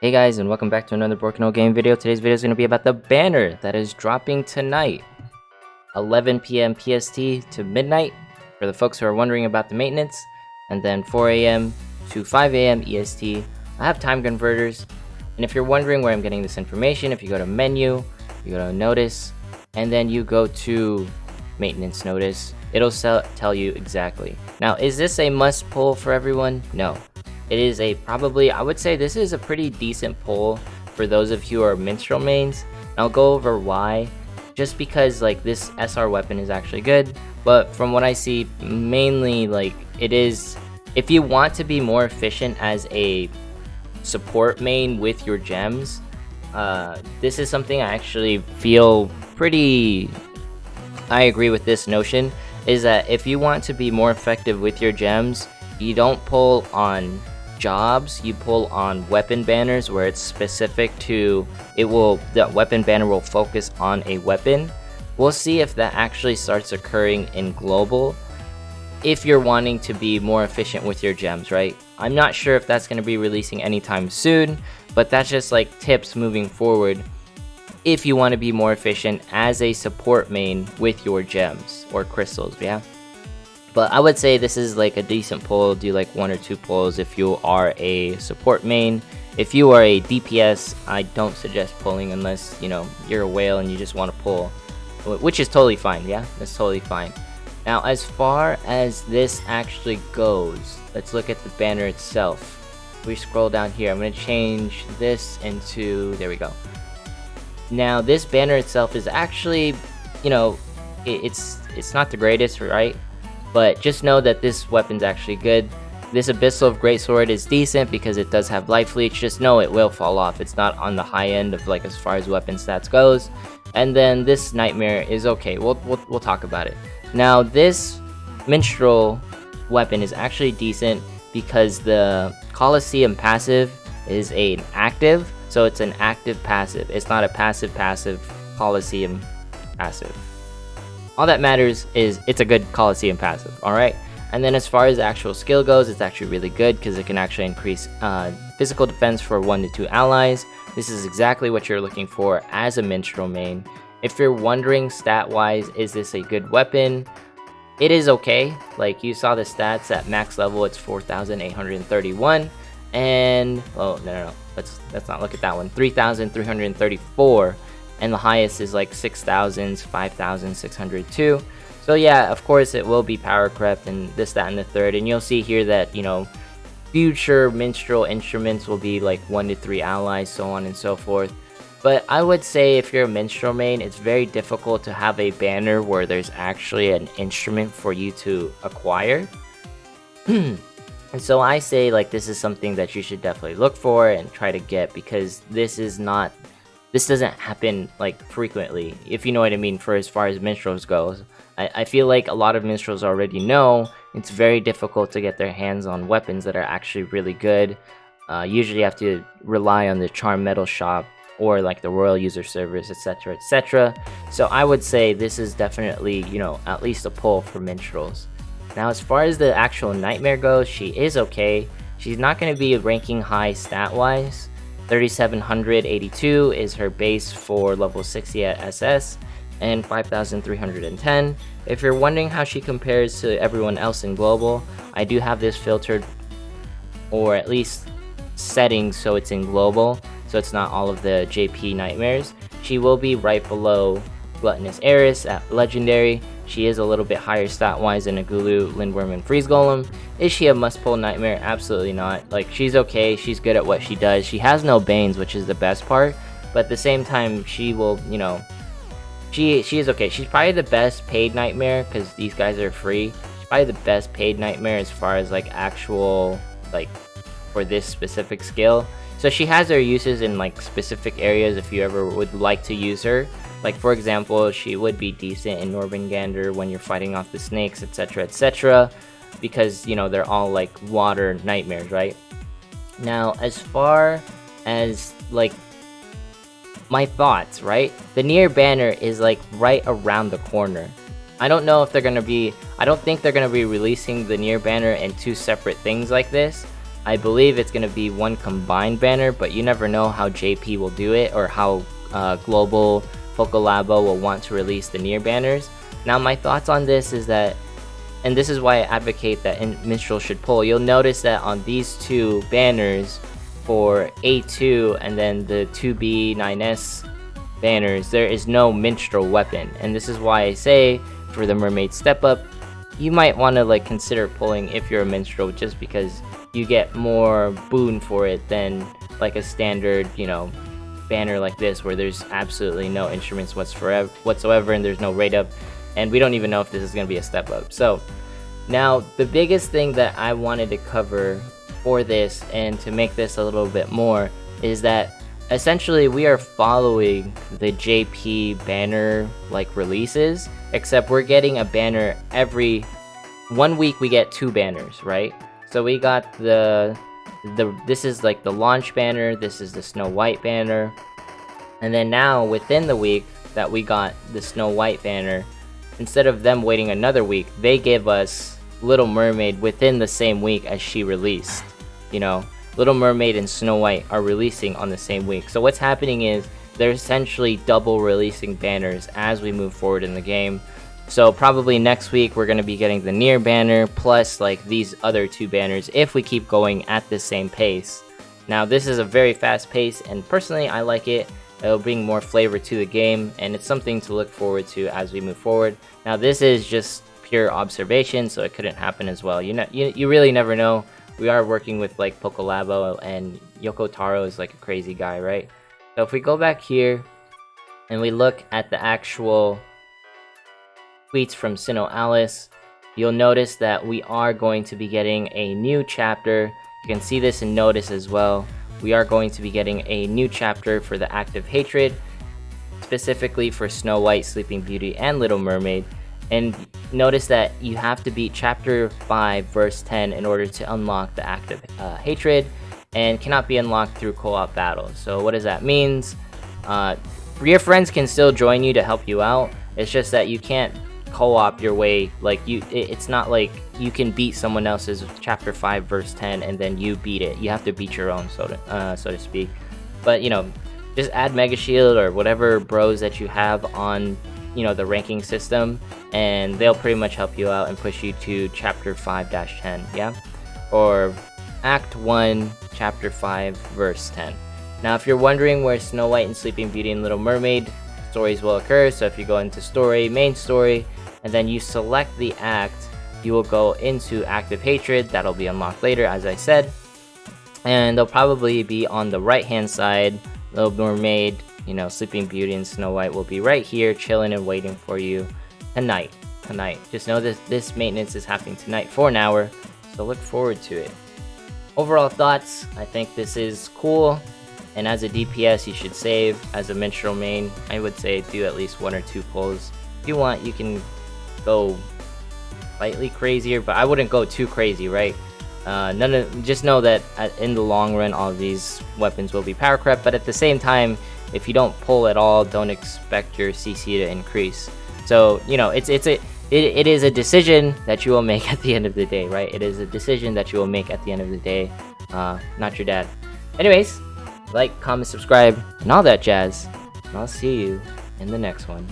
Hey guys, and welcome back to another Broken Old Game video. Today's video is going to be about the banner that is dropping tonight, 11 p.m. PST to midnight, for the folks who are wondering about the maintenance, and then 4 a.m. to 5 a.m. EST. I have time converters, and if you're wondering where I'm getting this information, if you go to menu, you go to notice, and then you go to maintenance notice, it'll tell you exactly. Now, is this a must pull for everyone? No. It is I would say this is a pretty decent pull for those of you who are Minstrel mains. I'll go over why, just because like this SR weapon is actually good, but from what I see, mainly like it is, if you want to be more efficient as a support main with your gems, this is something I actually feel pretty, I agree with this notion, is that if you want to be more effective with your gems, you don't pull on jobs, you pull on weapon banners where it's specific to, that weapon banner will focus on a weapon. We'll see if that actually starts occurring in global, if you're wanting to be more efficient with your gems, right? I'm not sure if that's going to be releasing anytime soon, but that's just like tips moving forward if you want to be more efficient as a support main with your gems or crystals, yeah? But I would say this is like a decent pull. Do like 1 or 2 pulls if you are a support main. If you are a DPS, I don't suggest pulling unless, you know, you're a whale and you just want to pull, which is totally fine, yeah? That's totally fine. Now, as far as this actually goes, let's look at the banner itself. We scroll down here. I'm going to change this into, there we go. Now, this banner itself is actually, you know, it's not the greatest, right? But just know that this weapon's actually good. This Abyssal of Greatsword is decent because it does have life leech. Just know it will fall off. It's not on the high end of like as far as weapon stats goes. And then this Nightmare is okay. We'll talk about it. Now this Minstrel weapon is actually decent because the Colosseum passive is an active. So it's an active passive. It's not a passive Colosseum passive. All that matters is it's a good Colosseum passive, alright? And then as far as the actual skill goes, it's actually really good because it can actually increase physical defense for 1 to 2 allies. This is exactly what you're looking for as a Minstrel main. If you're wondering stat-wise, is this a good weapon? It is okay. Like, you saw the stats at max level, it's 4,831. And, oh, no. Let's not look at that one. 3,334. And the highest is like 6,000, 5,602. So yeah, of course it will be power crept and this, that, and the third. And you'll see here that, you know, future Minstrel instruments will be like 1 to 3 allies, so on and so forth. But I would say if you're a Minstrel main, it's very difficult to have a banner where there's actually an instrument for you to acquire. And so I say like this is something that you should definitely look for and try to get, because this doesn't happen like frequently, if you know what I mean, for as far as Minstrels goes. I feel like a lot of Minstrels already know it's very difficult to get their hands on weapons that are actually really good. Usually you have to rely on the Charm Metal Shop or like the Royal User Service, etc, etc. So I would say this is definitely, you know, at least a pull for Minstrels. Now as far as the actual Nightmare goes, she is okay. She's not going to be ranking high stat-wise. 3,782 is her base for level 60 at SS, and 5,310. If you're wondering how she compares to everyone else in global, I do have this filtered, or at least settings so it's in global, so it's not all of the JP nightmares. She will be right below Gluttonous Heiress at legendary. She is a little bit higher stat-wise than Agulu, Lindworm, and Freeze Golem. Is she a must-pull Nightmare? Absolutely not. Like, she's okay, she's good at what she does. She has no Banes, which is the best part, but at the same time, she will, you know, she is okay. She's probably the best paid Nightmare, because these guys are free. She's probably the best paid Nightmare as far as, like, actual, like, for this specific skill. So she has her uses in, like, specific areas if you ever would like to use her. Like, for example, she would be decent in Norbengander when you're fighting off the snakes, etc, etc, because, you know, they're all like water nightmares, right? Now, as far as like my thoughts, right? The Nier banner is like right around the corner. I don't think they're gonna be releasing the Nier banner in 2 separate things like this. I believe it's going to be one combined banner, but you never know how JP will do it or how Global Focolabo will want to release the near banners. Now my thoughts on this is that, and this is why I advocate that Minstrel should pull, you'll notice that on these two banners for A2 and then the 2B9S banners, there is no Minstrel weapon. And this is why I say for the Mermaid Step Up, you might want to like consider pulling if you're a Minstrel, just because you get more boon for it than like a standard, you know, banner like this where there's absolutely no instruments whatsoever and there's no rate up, and we don't even know if this is going to be a step up. So now the biggest thing that I wanted to cover for this and to make this a little bit more is that essentially we are following the JP banner like releases, except we're getting a banner every 1 week. We get 2 banners, right? So we got this is like the launch banner, this is the Snow White banner, and then now within the week that we got the Snow White banner, instead of them waiting another week, they give us Little Mermaid within the same week as she released. You know, Little Mermaid and Snow White are releasing on the same week. So what's happening is they're essentially double releasing banners as we move forward in the game. So probably next week we're going to be getting the near banner plus like these other 2 banners if we keep going at the same pace. Now this is a very fast pace, and personally I like it. It'll bring more flavor to the game, and it's something to look forward to as we move forward. Now this is just pure observation, so it couldn't happen as well. You really never know. We are working with like Focolabo, and Yoko Taro is like a crazy guy, right? So if we go back here and we look at the actual tweets from SINoALICE, you'll notice that we are going to be getting a new chapter. You can see this in Notice as well. We are going to be getting a new chapter for the Active Hatred, specifically for Snow White, Sleeping Beauty, and Little Mermaid. And notice that you have to beat Chapter 5, Verse 10 in order to unlock the Active Hatred, and cannot be unlocked through co-op battles. So what does that mean? Your friends can still join you to help you out. It's just that you can't co-op your way. Like it's not like you can beat someone else's Chapter 5, Verse 10 and then you beat it. You have to beat your own, so to speak. But you know, just add Mega Shield or whatever bros that you have on, you know, the ranking system, and they'll pretty much help you out and push you to Chapter 5-10, yeah? Or Act 1, Chapter 5, Verse 10. Now, if you're wondering where Snow White and Sleeping Beauty and Little Mermaid stories will occur, so if you go into Story, Main Story, and then you select the act, you will go into Active Hatred. That'll be unlocked later, as I said. And they'll probably be on the right-hand side. Little Mermaid, you know, Sleeping Beauty and Snow White will be right here chilling and waiting for you tonight. Just know that this maintenance is happening tonight for an hour, so look forward to it. Overall thoughts, I think this is cool, and as a DPS you should save. As a Minstrel main, I would say do at least 1 or 2 pulls. If you want, you can go slightly crazier, but I wouldn't go too crazy, right? Just know that in the long run all of these weapons will be power crept, but at the same time, if you don't pull at all, don't expect your CC to increase. So, you know, it is a decision that you will make at the end of the day, right? It is a decision that you will make at the end of the day, not your dad. Anyways, like, comment, subscribe, and all that jazz, and I'll see you in the next one.